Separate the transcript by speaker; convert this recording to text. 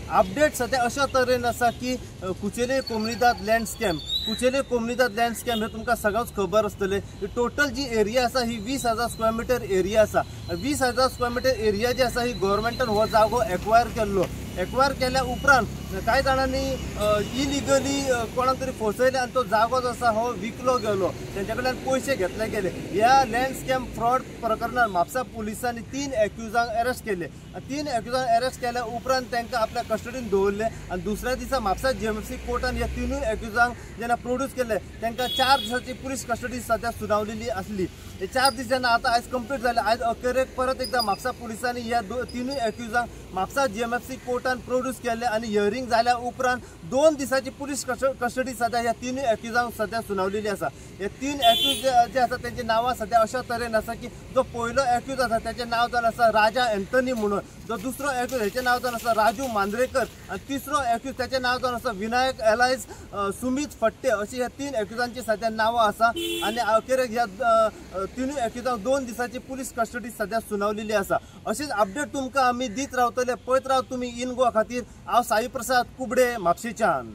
Speaker 1: Update सध्या अशा तरेन आसा की कुचेले कोमनीदाद लँड स्कॅम हे तुमकां सगळ्यांच खबर आसतलें। टोटल जी एरिया आसा ही 20,000 स्क्वेअर मिटर एरिया आसा। 20,000 स्क्वेअर मिटर एरिया जी आसा ही गव्हर्मेंटान हो जागो एक्वायर केल्या उपरांत कांय जाणांनी इलिगली कोणाक तरी फसयले आनी तो जागो जो आसा हो विकलो गेलो, तेंच्या कडल्यान पयशे घेतले गेले। ह्या लँड स्कॅम फ्रॉड प्रकरणात म्हापसा पुलिसांनी 3 एक्युजांक अरेस्ट केले। 3 एक्युजांक अरेस्ट केल्या उपरांत तांकां आपल्या कस्टडीन दवरले आनी दुसऱ्या दिसा म्हापसा जीएमसी कोर्टान ह्या 3 एक्युजांक जेन्ना प्रोड्यूस केले तांकां 4 दिसांची पुलीस कस्टडी सध्या सुनावलेली आसली। हे 4 दीस जेन्ना आतां आयज कंप्लीट जाले, आयज अखेरेक परत एकदा म्हापसा पुलिसांनी ह्या 3 एक्युजांक म्हापसा जीएमएफसी कोर्टान प्रोड्यूस केले आनी हियरिंग जाल्या उपरांत 2 दिसाची पुलीस कस्टडी सध्या ह्या 3 एक्युजांक सध्या सुनावलेली आसा। हे 3 एक्यूज जे आसा त्यांची नांवां सध्या अशा तरेन आसा की जो पयलो एक्यूज आसा त्याचें नांव जावन आसा राजा एंथनी म्हणून, जो दुसरो एक्यूज हेचें नांव जावन आसा राजू मांद्रेकर आनी तिसरो एक्यूज त्याचें नांव जावन आसा विनायक एलायज सुमित फट्टे। अशी ह्या 3 एक्युजांची सध्या नांवां आसा आनी अखेरेक ह्या 3 एक्युजांक 2 दिसाची पुलीस कस्टडी सध्या सुनावलेली आसा। अशीच अपडेट तुमकां आमी दीत रावतले। पळयत राव तुमी इन गोवा खातीर। हांव साई प्रसाद कुबडे म्हापशेच्यान।